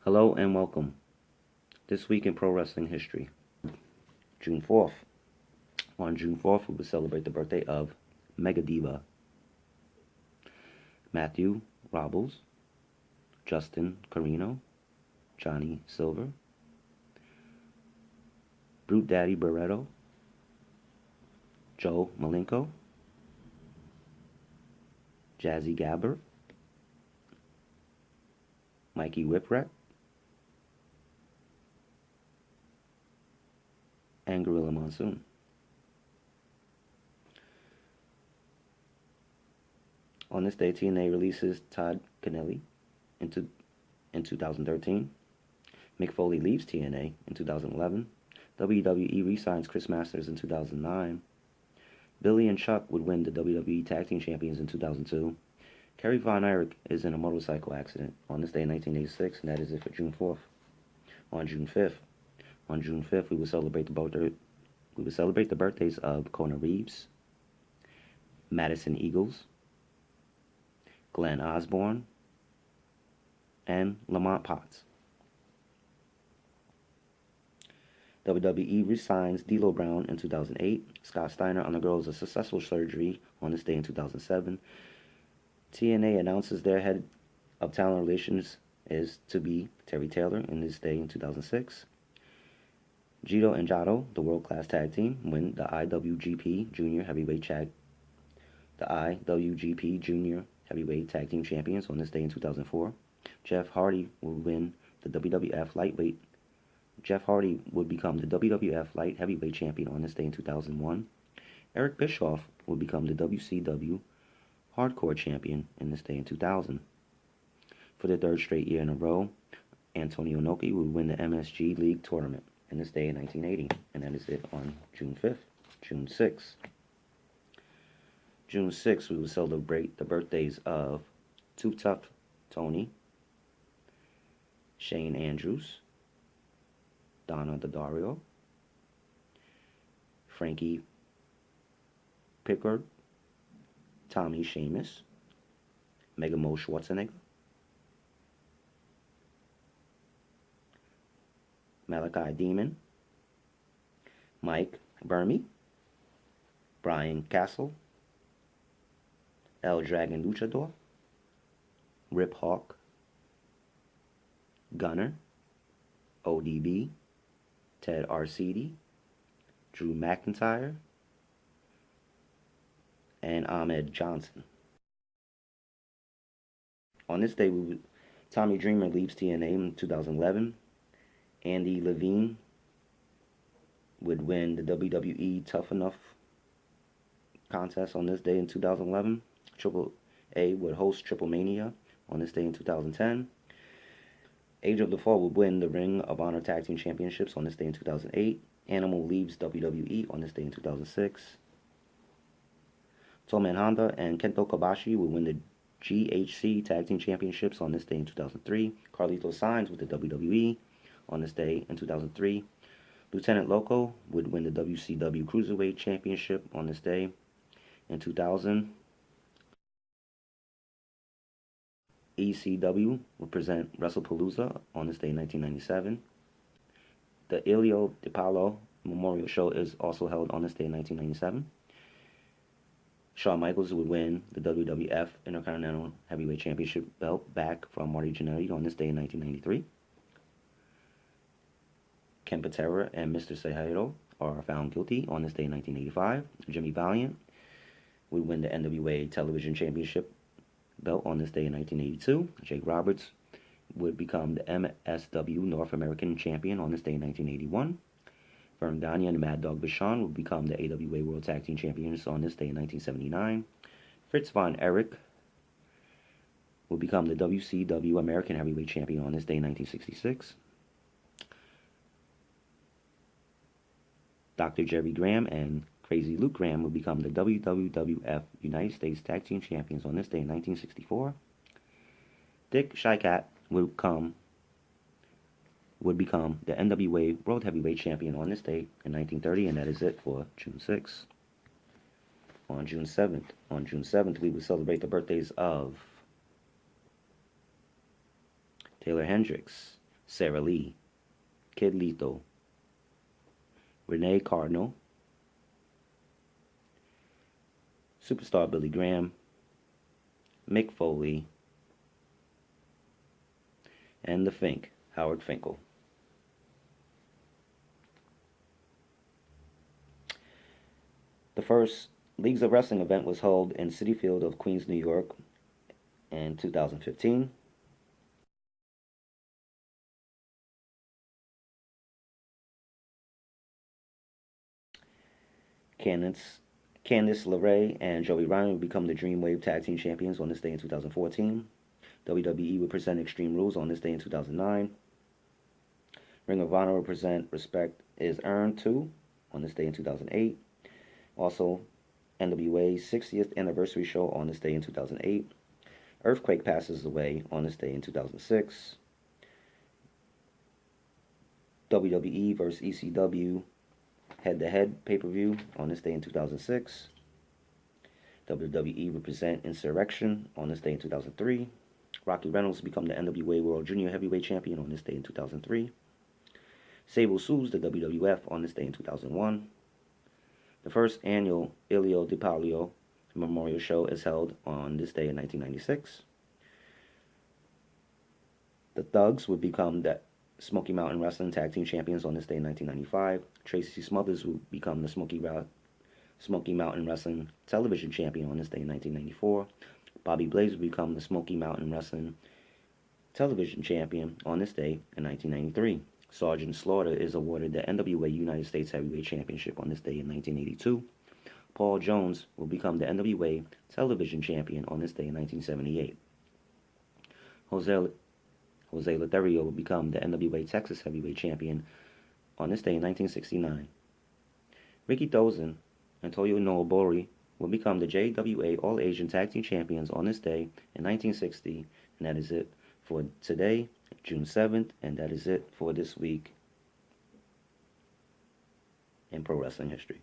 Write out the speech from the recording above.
Hello and welcome. This week in pro wrestling history, June 4th. On June 4th, we will celebrate the birthday of Mega Diva Matthew Robles, Justin Carino, Johnny Silver, Brute Daddy Barreto, Joe Malenko, Jazzy Gabber, Mikey Whipwreck, and Gorilla Monsoon. On this day, TNA releases Todd Kennelly in 2013. Mick Foley leaves TNA in 2011. WWE re-signs Chris Masters in 2009. Billy and Chuck would win the WWE Tag Team Champions in 2002. Kerry Von Erich is in a motorcycle accident on this day in 1986, and that is it for June 4th. On June 5th, we will celebrate the birthdays of Kona Reeves, Madison Eagles, Glenn Osborne, and Lamont Potts. WWE resigns D'Lo Brown in 2008. Scott Steiner undergoes a successful surgery on this day in 2007. TNA announces their head of talent relations is to be Terry Taylor in this day in 2006. Jito and Jado, the world-class tag team, win the IWGP Junior Heavyweight Tag Team Champions on this day in 2004. Jeff Hardy will win the WWF Lightweight. Jeff Hardy would become the WWF Light Heavyweight Champion on this day in 2001. Eric Bischoff would become the WCW Hardcore Champion in this day in 2000. For the third straight year in a row, Antonio Inoki would win the MSG League Tournament in this day in 1980. And that is it on June 5th. June 6th. June 6th, we will celebrate the birthdays of Too Tough Tony, Shane Andrews, Donna Daddario, Frankie Pickard, Tommy Sheamus, Megamo Schwarzenegger, Malachi Demon, Mike Burmy, Brian Castle, El Dragon Luchador, Rip Hawk, Gunner, ODB, Ted Arcidi, Drew McIntyre, and Ahmed Johnson. On this day, Tommy Dreamer leaves TNA in 2011. Andy Levine would win the WWE Tough Enough contest on this day in 2011. Triple A would host Triple Mania on this day in 2010. Age of the Fall would win the Ring of Honor Tag Team Championships on this day in 2008. Animal leaves WWE on this day in 2006. Toman Honda and Kento Kobashi would win the GHC Tag Team Championships on this day in 2003. Carlito signs with the WWE on this day in 2003. Lieutenant Loco would win the WCW Cruiserweight Championship on this day in 2000. ECW would present WrestlePalooza on this day in 1997. The Elio DiPaolo Memorial Show is also held on this day in 1997. Shawn Michaels would win the WWF Intercontinental Heavyweight Championship belt back from Marty Jannetty on this day in 1993. Ken Patera and Mr. Cejudo are found guilty on this day in 1985. Jimmy Valiant would win the NWA Television Championship belt on this day in 1982. Jake Roberts would become the MSW North American Champion on this day in 1981. Vern Gagne and Mad Dog Vachon would become the AWA World Tag Team Champions on this day in 1979. Fritz Von Erich would become the WCW American Heavyweight Champion on this day in 1966. Dr. Jerry Graham and Crazy Luke Graham would become the WWF United States Tag Team Champions on this day in 1964. Dick Shycat would become the NWA World Heavyweight Champion on this day in 1930, and that is it for June 6th. On June 7th, we will celebrate the birthdays of Taylor Hendricks, Sarah Lee, Kid Lethal, Renee Cardinal, Superstar Billy Graham, Mick Foley, and the Fink, Howard Finkel. The first Leagues of Wrestling event was held in Citi Field of Queens, New York in 2015. Candice LeRae and Joey Ryan would become the Dreamwave Tag Team Champions on this day in 2014. WWE would present Extreme Rules on this day in 2009. Ring of Honor would present Respect Is Earned 2 on this day in 2008. Also, NWA's 60th anniversary show on this day in 2008. Earthquake passes away on this day in 2006. WWE vs. ECW head-to-head pay-per-view on this day in 2006. WWE would present Insurrection on this day in 2003. Rocky Reynolds become the NWA World Junior Heavyweight Champion on this day in 2003. Sable sues the WWF on this day in 2001. The first annual Ilio DiPaolo Memorial Show is held on this day in 1996. The Thugs would become the Smoky Mountain Wrestling Tag Team Champions on this day in 1995. Tracy Smothers would become the Smoky Mountain Wrestling Television Champion on this day in 1994. Bobby Blaze would become the Smoky Mountain Wrestling Television Champion on this day in 1993. Sergeant Slaughter is awarded the NWA United States Heavyweight Championship on this day in 1982. Paul Jones will become the NWA Television Champion on this day in 1978. Jose Lothario will become the NWA Texas Heavyweight Champion on this day in 1969. Ricky Dozen and Toyo Nobori will become the JWA All-Asian Tag Team Champions on this day in 1960. And that is it for today, June 7th, and that is it for this week in pro wrestling history.